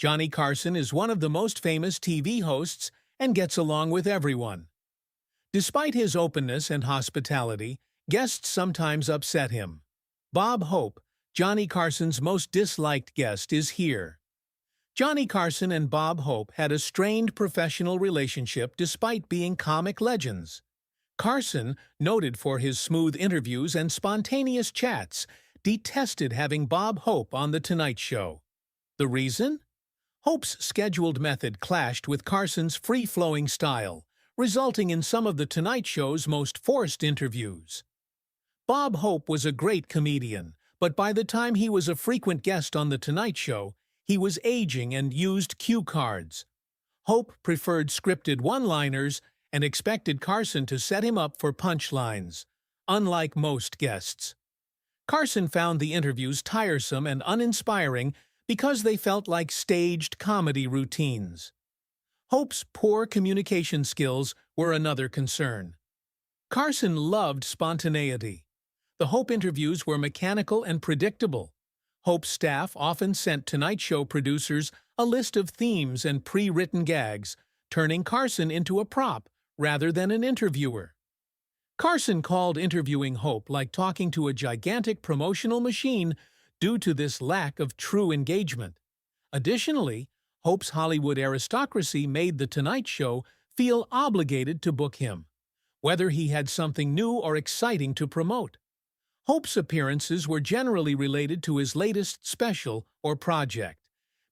Johnny Carson is one of the most famous TV hosts and gets along with everyone. Despite his openness and hospitality, guests sometimes upset him. Bob Hope, Johnny Carson's most disliked guest, is here. Johnny Carson and Bob Hope had a strained professional relationship despite being comic legends. Carson, noted for his smooth interviews and spontaneous chats, detested having Bob Hope on The Tonight Show. The reason? Hope's scheduled method clashed with Carson's free-flowing style, resulting in some of The Tonight Show's most forced interviews. Bob Hope was a great comedian, but by the time he was a frequent guest on The Tonight Show, he was aging and used cue cards. Hope preferred scripted one-liners and expected Carson to set him up for punchlines, unlike most guests. Carson found the interviews tiresome and uninspiring because they felt like staged comedy routines. Hope's poor communication skills were another concern. Carson loved spontaneity. The Hope interviews were mechanical and predictable. Hope's staff often sent Tonight Show producers a list of themes and pre-written gags, turning Carson into a prop rather than an interviewer. Carson called interviewing Hope like talking to a gigantic promotional machine due to this lack of true engagement. Additionally, Hope's Hollywood aristocracy made The Tonight Show feel obligated to book him, whether he had something new or exciting to promote. Hope's appearances were generally related to his latest special or project,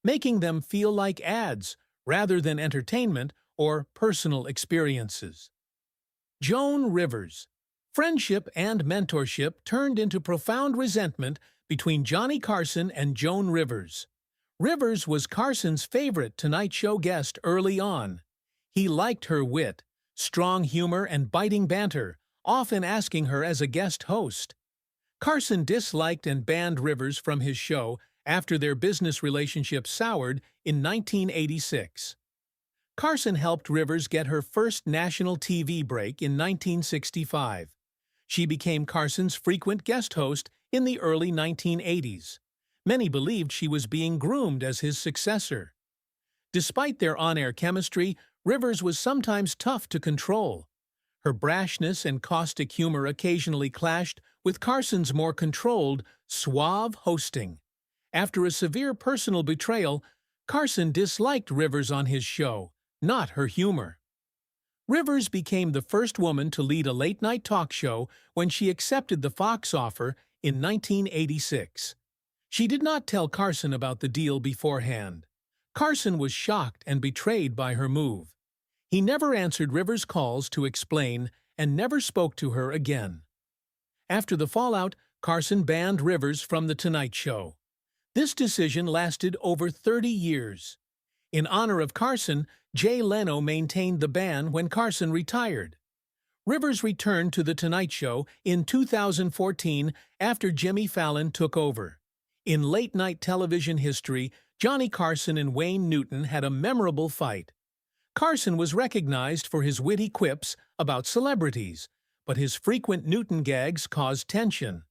making them feel like ads rather than entertainment or personal experiences. Joan Rivers. Friendship and mentorship turned into profound resentment between Johnny Carson and Joan Rivers. Rivers was Carson's favorite Tonight Show guest early on. He liked her wit, strong humor, and biting banter, often asking her as a guest host. Carson disliked and banned Rivers from his show after their business relationship soured in 1986. Carson helped Rivers get her first national TV break in 1965. She became Carson's frequent guest host in the early 1980s. Many believed she was being groomed as his successor. Despite their on-air chemistry, Rivers was sometimes tough to control. Her brashness and caustic humor occasionally clashed with Carson's more controlled, suave hosting. After a severe personal betrayal, Carson disliked Rivers on his show, not her humor. Rivers became the first woman to lead a late-night talk show when she accepted the Fox offer in 1986. She did not tell Carson about the deal beforehand. Carson was shocked and betrayed by her move. He never answered Rivers' calls to explain and never spoke to her again. After the fallout, Carson banned Rivers from The Tonight Show. This decision lasted over 30 years. In honor of Carson, Jay Leno maintained the ban when Carson retired. Rivers returned to The Tonight Show in 2014 after Jimmy Fallon took over. In late-night television history, Johnny Carson and Wayne Newton had a memorable fight. Carson was recognized for his witty quips about celebrities, but his frequent Newton gags caused tension.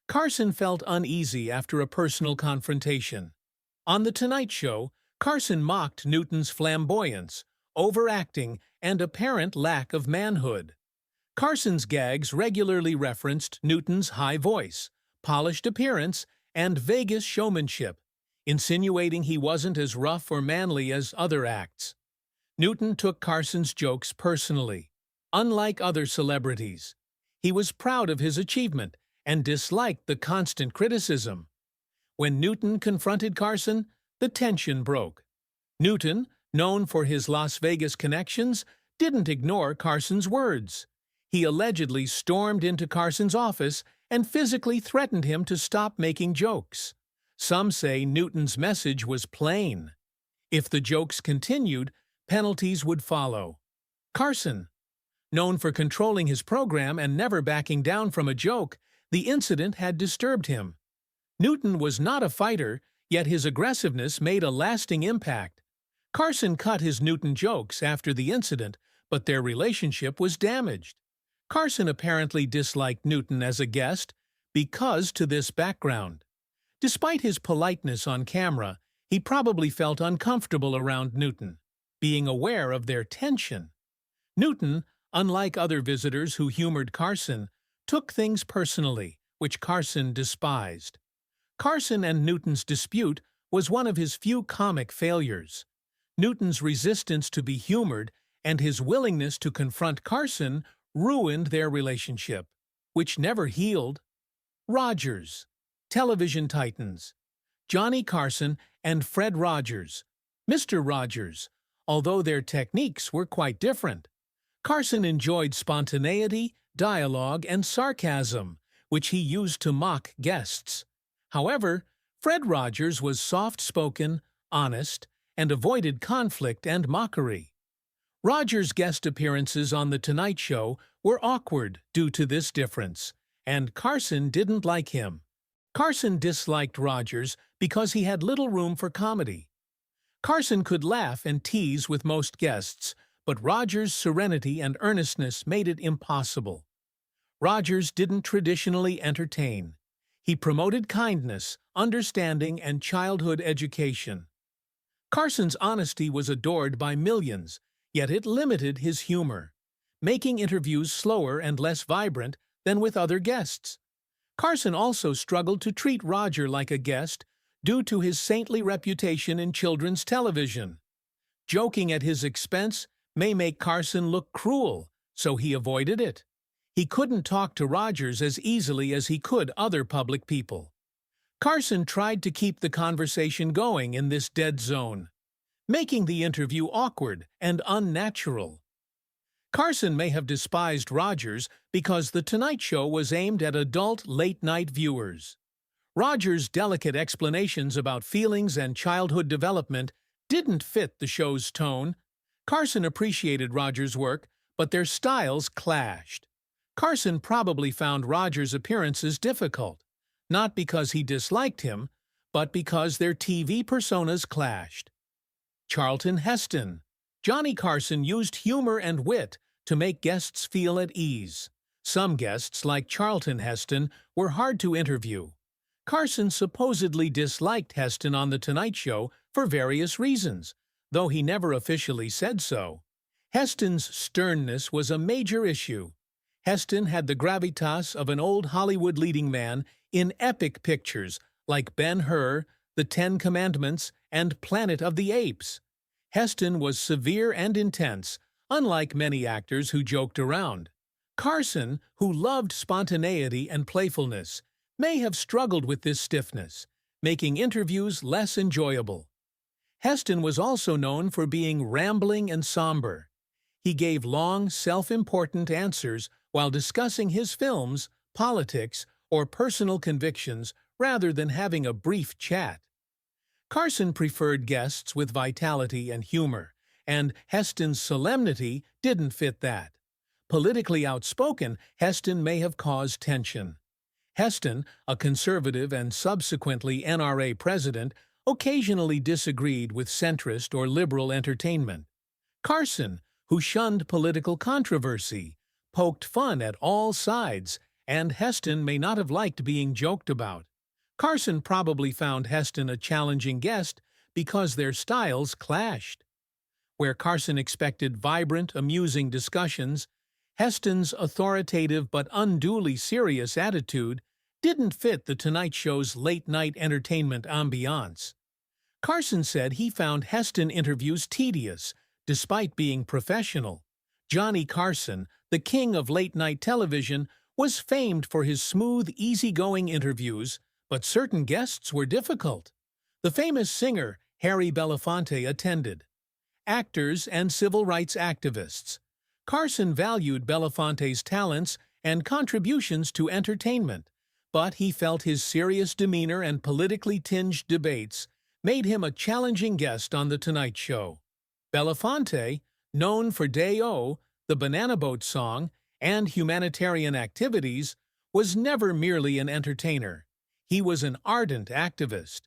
Carson felt uneasy after a personal confrontation. On The Tonight Show, Carson mocked Newton's flamboyance, overacting, and apparent lack of manhood. Carson's gags regularly referenced Newton's high voice, polished appearance, and Vegas showmanship, insinuating he wasn't as rough or manly as other acts. Newton took Carson's jokes personally. Unlike other celebrities, he was proud of his achievement and disliked the constant criticism. When Newton confronted Carson, the tension broke. Newton, known for his Las Vegas connections, didn't ignore Carson's words. He allegedly stormed into Carson's office and physically threatened him to stop making jokes. Some say Newton's message was plain. If the jokes continued, penalties would follow. Carson, known for controlling his program and never backing down from a joke, the incident had disturbed him. Newton was not a fighter, yet his aggressiveness made a lasting impact. Carson cut his Newton jokes after the incident, but their relationship was damaged. Carson apparently disliked Newton as a guest because to this background. Despite his politeness on camera, He probably felt uncomfortable around Newton, being aware of their tension. Newton, unlike other visitors who humored Carson, took things personally, which Carson despised. Carson and Newton's dispute was one of his few comic failures. Newton's resistance to be humored and his willingness to confront Carson ruined their relationship, which never healed. Rogers, television titans. Johnny Carson and Fred Rogers, Mr. Rogers, although their techniques were quite different. Carson enjoyed spontaneity, dialogue, and sarcasm, which he used to mock guests. However, Fred Rogers was soft-spoken, honest, and avoided conflict and mockery. Rogers' guest appearances on The Tonight Show were awkward due to this difference, and Carson didn't like him. Carson disliked Rogers because he had little room for comedy. Carson could laugh and tease with most guests, but Rogers' serenity and earnestness made it impossible. Rogers didn't traditionally entertain. He promoted kindness, understanding, and childhood education. Carson's honesty was adored by millions, yet it limited his humor, making interviews slower and less vibrant than with other guests. Carson also struggled to treat Roger like a guest due to his saintly reputation in children's television. Joking at his expense may make Carson look cruel, so he avoided it. He couldn't talk to Rogers as easily as he could other public people. Carson tried to keep the conversation going in this dead zone, making the interview awkward and unnatural. Carson may have despised Rogers because The Tonight Show was aimed at adult late-night viewers. Rogers' delicate explanations about feelings and childhood development didn't fit the show's tone. Carson appreciated Rogers' work, but their styles clashed. Carson probably found Rogers' appearances difficult, not because he disliked him, but because their TV personas clashed. Charlton Heston. Johnny Carson used humor and wit to make guests feel at ease. Some guests, like Charlton Heston, were hard to interview. Carson supposedly disliked Heston on The Tonight Show for various reasons, though he never officially said so. Heston's sternness was a major issue. Heston had the gravitas of an old Hollywood leading man in epic pictures like Ben-Hur, The Ten Commandments, and Planet of the Apes. Heston was severe and intense, unlike many actors who joked around. Carson, who loved spontaneity and playfulness, may have struggled with this stiffness, making interviews less enjoyable. Heston was also known for being rambling and somber. He gave long, self-important answers while discussing his films, politics, or personal convictions rather than having a brief chat. Carson preferred guests with vitality and humor, and Heston's solemnity didn't fit that. Politically outspoken, Heston may have caused tension. Heston, a conservative and subsequently NRA president, occasionally disagreed with centrist or liberal entertainment. Carson, who shunned political controversy, poked fun at all sides, and Heston may not have liked being joked about. Carson probably found Heston a challenging guest because their styles clashed. Where Carson expected vibrant, amusing discussions, Heston's authoritative but unduly serious attitude didn't fit The Tonight Show's late-night entertainment ambiance. Carson said he found Heston interviews tedious, despite being professional. Johnny Carson, the king of late-night television, was famed for his smooth, easygoing interviews, but certain guests were difficult. The famous singer Harry Belafonte attended. Actors and civil rights activists. Carson valued Belafonte's talents and contributions to entertainment, but he felt his serious demeanor and politically tinged debates made him a challenging guest on The Tonight Show. Belafonte, known for Day-O, the Banana Boat song, and humanitarian activities, was never merely an entertainer. He was an ardent activist.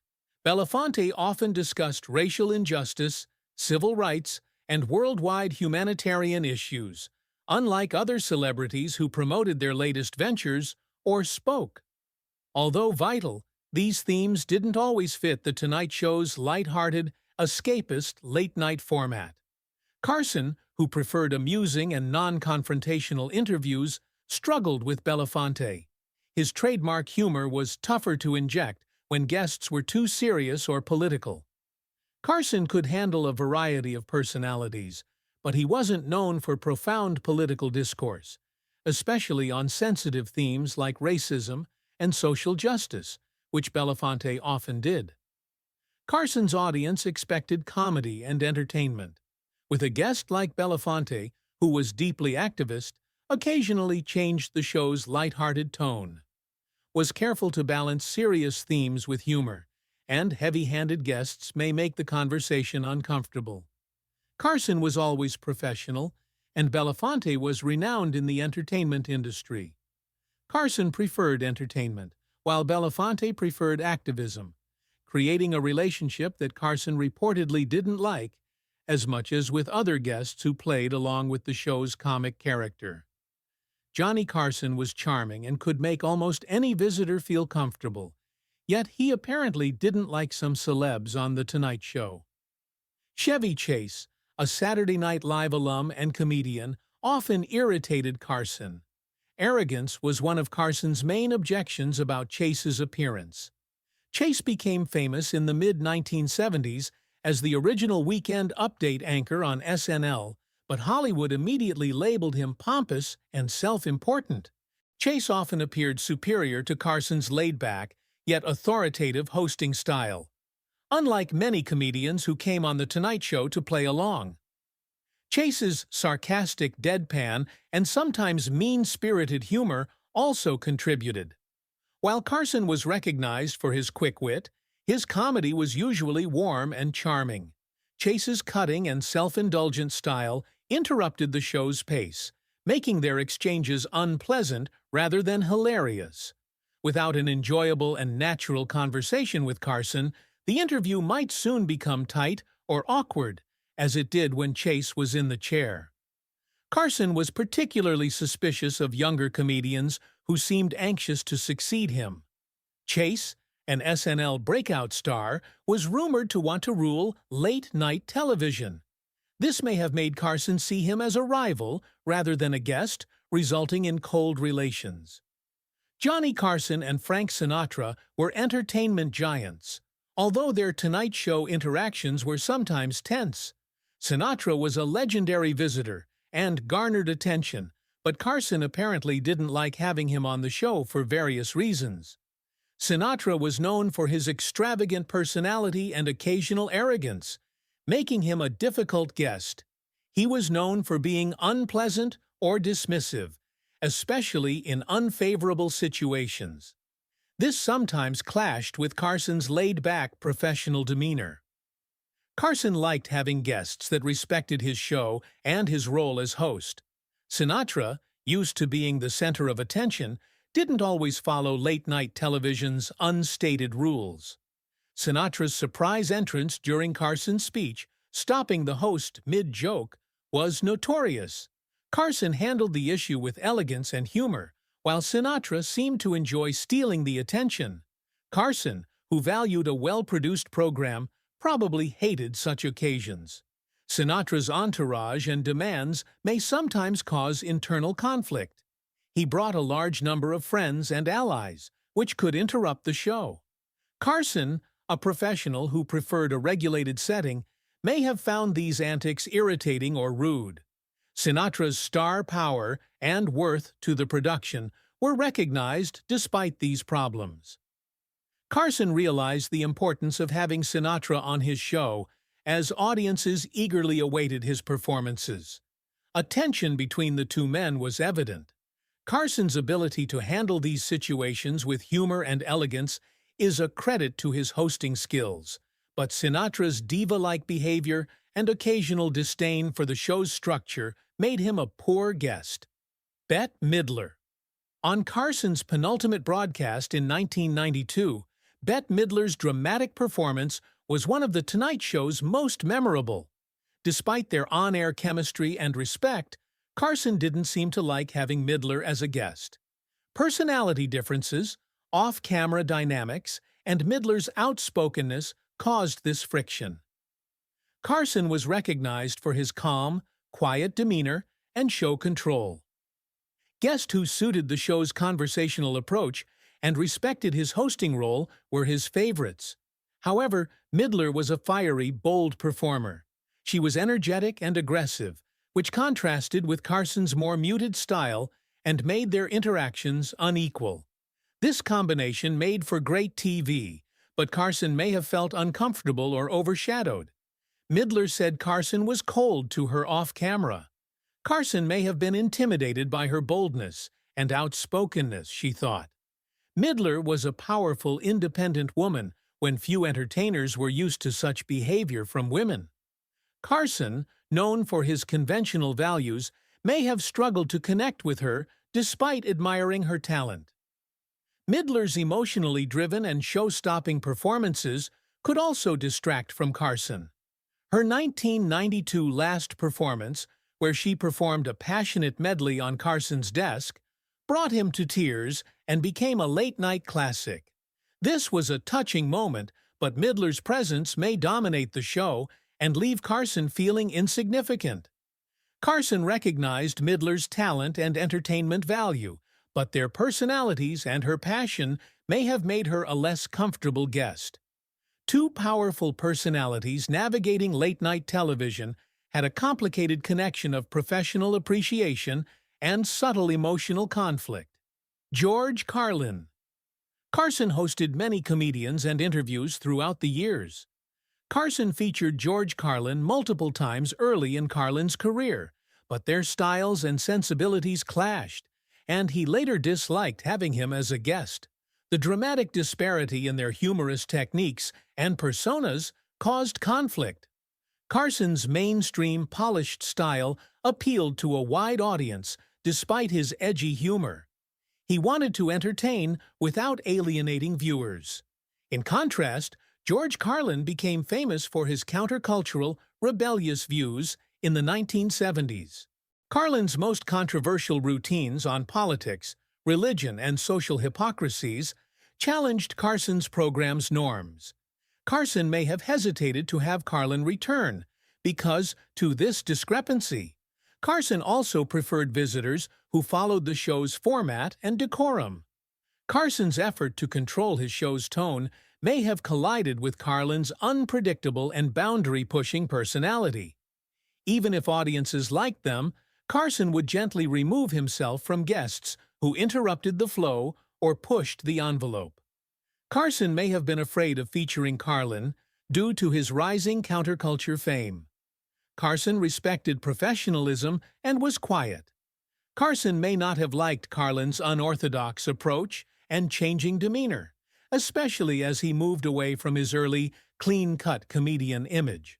Belafonte often discussed racial injustice, civil rights, and worldwide humanitarian issues, unlike other celebrities who promoted their latest ventures or spoke. Although vital, These themes didn't always fit The Tonight Show's light-hearted, escapist late-night format. Carson, who preferred amusing and non-confrontational interviews, struggled with Belafonte. His trademark humor was tougher to inject when guests were too serious or political. Carson could handle a variety of personalities, but he wasn't known for profound political discourse, especially on sensitive themes like racism and social justice, which Belafonte often did. Carson's audience expected comedy and entertainment, with a guest like Belafonte, who was deeply activist, occasionally changed the show's light-hearted tone, was careful to balance serious themes with humor, and heavy-handed guests may make the conversation uncomfortable. Carson was always professional, and Belafonte was renowned in the entertainment industry. Carson preferred entertainment, while Belafonte preferred activism, creating a relationship that Carson reportedly didn't like as much as with other guests who played along with the show's comic character. Johnny Carson was charming and could make almost any visitor feel comfortable, yet he apparently didn't like some celebs on The Tonight Show. Chevy Chase, a Saturday Night Live alum and comedian, often irritated Carson. Arrogance was one of Carson's main objections about Chase's appearance. Chase became famous in the mid-1970s as the original Weekend Update anchor on SNL, but Hollywood immediately labeled him pompous and self-important. Chase often appeared superior to Carson's laid-back, yet authoritative hosting style, unlike many comedians who came on The Tonight Show to play along. Chase's sarcastic deadpan and sometimes mean-spirited humor also contributed. While Carson was recognized for his quick wit, his comedy was usually warm and charming. Chase's cutting and self-indulgent style interrupted the show's pace, making their exchanges unpleasant rather than hilarious. Without an enjoyable and natural conversation with Carson, the interview might soon become tight or awkward, as it did when Chase was in the chair. Carson was particularly suspicious of younger comedians who seemed anxious to succeed him. Chase, an SNL breakout star, was rumored to want to rule late-night television. This may have made Carson see him as a rival rather than a guest, resulting in cold relations. Johnny Carson and Frank Sinatra were entertainment giants. Although their Tonight Show interactions were sometimes tense, Sinatra was a legendary visitor and garnered attention, but Carson apparently didn't like having him on the show for various reasons. Sinatra was known for his extravagant personality and occasional arrogance, making him a difficult guest. He was known for being unpleasant or dismissive, especially in unfavorable situations. This sometimes clashed with Carson's laid-back professional demeanor. Carson liked having guests that respected his show and his role as host. Sinatra, used to being the center of attention, didn't always follow late-night television's unstated rules. Sinatra's surprise entrance during Carson's speech, stopping the host mid-joke, was notorious. Carson handled the issue with elegance and humor, while Sinatra seemed to enjoy stealing the attention. Carson, who valued a well-produced program, probably hated such occasions. Sinatra's entourage and demands may sometimes cause internal conflict. He brought a large number of friends and allies, which could interrupt the show. Carson, a professional who preferred a regulated setting, may have found these antics irritating or rude. Sinatra's star power and worth to the production were recognized despite these problems. Carson realized the importance of having Sinatra on his show, as audiences eagerly awaited his performances. A tension between the two men was evident. Carson's ability to handle these situations with humor and elegance is a credit to his hosting skills, but Sinatra's diva-like behavior and occasional disdain for the show's structure made him a poor guest. Bette Midler. On Carson's penultimate broadcast in 1992, Bette Midler's dramatic performance was one of The Tonight Show's most memorable. Despite their on-air chemistry and respect, Carson didn't seem to like having Midler as a guest. Personality differences, off-camera dynamics, and Midler's outspokenness caused this friction. Carson was recognized for his calm, quiet demeanor and show control. Guests who suited the show's conversational approach and respected his hosting role were his favorites. However, Midler was a fiery, bold performer. She was energetic and aggressive, which contrasted with Carson's more muted style and made their interactions unequal. This combination made for great TV, but Carson may have felt uncomfortable or overshadowed. Midler said Carson was cold to her off-camera. Carson may have been intimidated by her boldness and outspokenness, she thought. Midler was a powerful, independent woman when few entertainers were used to such behavior from women. Carson, known for his conventional values, may have struggled to connect with her despite admiring her talent. Midler's emotionally driven and show-stopping performances could also distract from Carson. Her 1992 last performance, where she performed a passionate medley on Carson's desk, brought him to tears and became a late-night classic. This was a touching moment, but Midler's presence may dominate the show and leave Carson feeling insignificant. Carson recognized Midler's talent and entertainment value, but their personalities and her passion may have made her a less comfortable guest. Two powerful personalities navigating late-night television had a complicated connection of professional appreciation and subtle emotional conflict. George Carlin. Carson hosted many comedians and interviews throughout the years. Carson featured George Carlin multiple times early in Carlin's career, but their styles and sensibilities clashed, and he later disliked having him as a guest. The dramatic disparity in their humorous techniques and personas caused conflict. Carson's mainstream, polished style appealed to a wide audience despite his edgy humor. He wanted to entertain without alienating viewers. In contrast, George Carlin became famous for his countercultural, rebellious views in the 1970s. Carlin's most controversial routines on politics, religion, and social hypocrisies challenged Carson's program's norms. Carson may have hesitated to have Carlin return because, to this discrepancy, Carson also preferred visitors who followed the show's format and decorum. Carson's effort to control his show's tone may have collided with Carlin's unpredictable and boundary-pushing personality. Even if audiences liked them, Carson would gently remove himself from guests who interrupted the flow or pushed the envelope. Carson may have been afraid of featuring Carlin due to his rising counterculture fame. Carson respected professionalism and was quiet. Carson may not have liked Carlin's unorthodox approach and changing demeanor, especially as he moved away from his early, clean-cut comedian image.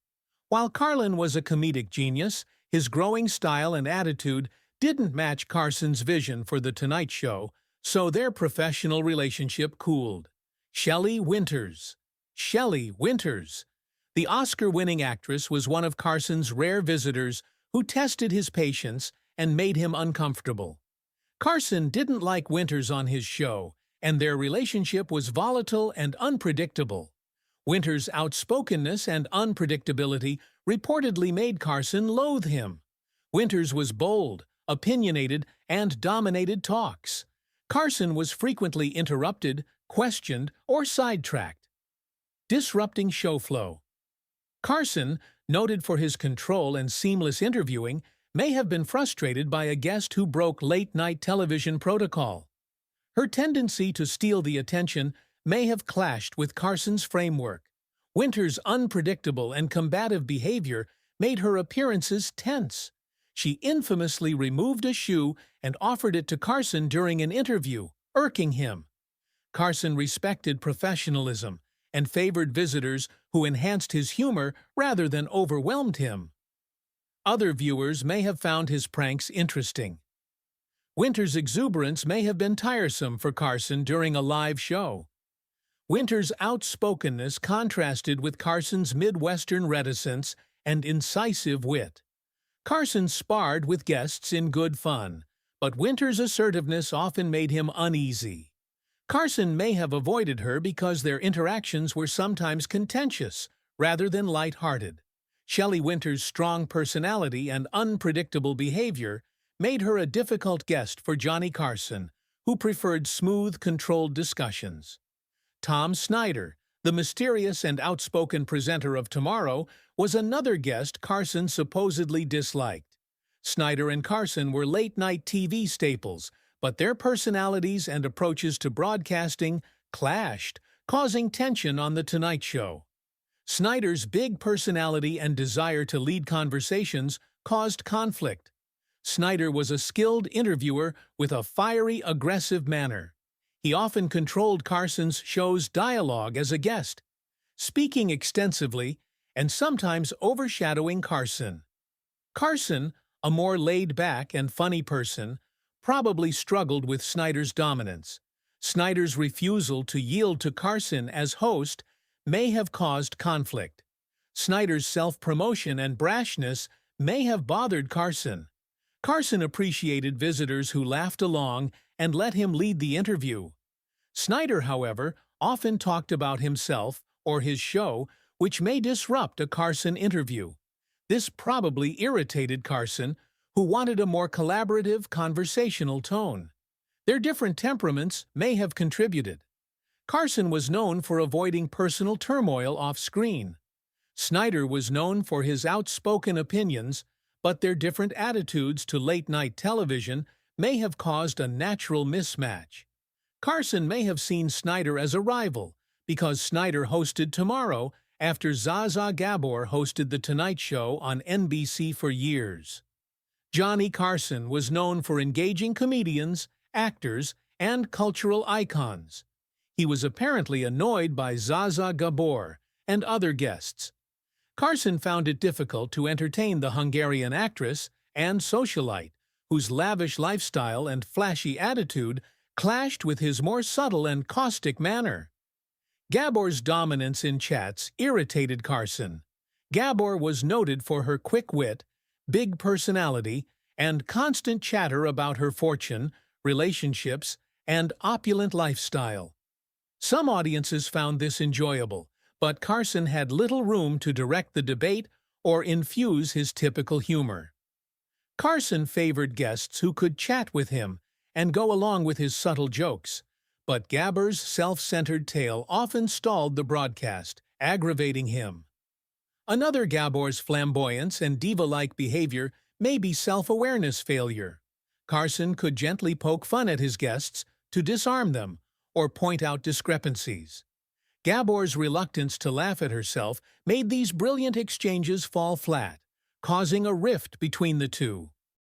While Carlin was a comedic genius, his growing style and attitude didn't match Carson's vision for The Tonight Show, so their professional relationship cooled. Shelley Winters. Shelley Winters. The Oscar-winning actress was one of Carson's rare visitors who tested his patience and made him uncomfortable. Carson didn't like Winters on his show, and their relationship was volatile and unpredictable. Winters' outspokenness and unpredictability reportedly made Carson loathe him. Winters was bold, opinionated, and dominated talks. Carson was frequently interrupted, questioned, or sidetracked. Disrupting show flow. Carson, noted for his control and seamless interviewing, may have been frustrated by a guest who broke late-night television protocol. Her tendency to steal the attention may have clashed with Carson's framework. Winters' unpredictable and combative behavior made her appearances tense. She infamously removed a shoe and offered it to Carson during an interview, irking him. Carson respected professionalism and favored visitors who enhanced his humor rather than overwhelmed him. Other viewers may have found his pranks interesting. Winters' exuberance may have been tiresome for Carson during a live show. Winters' outspokenness contrasted with Carson's Midwestern reticence and incisive wit. Carson sparred with guests in good fun, but Winters' assertiveness often made him uneasy. Carson may have avoided her because their interactions were sometimes contentious rather than light-hearted. Shelley Winters' strong personality and unpredictable behavior made her a difficult guest for Johnny Carson, who preferred smooth, controlled discussions. Tom Snyder, the mysterious and outspoken presenter of Tomorrow, was another guest Carson supposedly disliked. Snyder and Carson were late-night TV staples, but their personalities and approaches to broadcasting clashed, causing tension on The Tonight Show. Snyder's big personality and desire to lead conversations caused conflict. Snyder was a skilled interviewer with a fiery, aggressive manner. He often controlled Carson's show's dialogue as a guest, speaking extensively and sometimes overshadowing Carson. Carson, a more laid-back and funny person, probably struggled with Snyder's dominance. Snyder's refusal to yield to Carson as host may have caused conflict. Snyder's self-promotion and brashness may have bothered Carson. Carson appreciated visitors who laughed along and let him lead the interview. Snyder, however, often talked about himself or his show, which may disrupt a Carson interview. This probably irritated Carson, who wanted a more collaborative, conversational tone. Their different temperaments may have contributed. Carson was known for avoiding personal turmoil off-screen. Snyder was known for his outspoken opinions, but their different attitudes to late-night television may have caused a natural mismatch. Carson may have seen Snyder as a rival because Snyder hosted Tomorrow after Zsa Zsa Gabor hosted The Tonight Show on NBC for years. Johnny Carson was known for engaging comedians, actors, and cultural icons. He was apparently annoyed by Zsa Zsa Gabor and other guests. Carson found it difficult to entertain the Hungarian actress and socialite, whose lavish lifestyle and flashy attitude clashed with his more subtle and caustic manner. Gabor's dominance in chats irritated Carson. Gabor was noted for her quick wit, big personality, and constant chatter about her fortune, relationships, and opulent lifestyle. Some audiences found this enjoyable, but Carson had little room to direct the debate or infuse his typical humor. Carson favored guests who could chat with him and go along with his subtle jokes, but Gabor's self-centered tale often stalled the broadcast, aggravating him. Another Gabor's flamboyance and diva-like behavior may be self-awareness failure. Carson could gently poke fun at his guests to disarm them or point out discrepancies. Gabor's reluctance to laugh at herself made these brilliant exchanges fall flat, causing a rift between the two.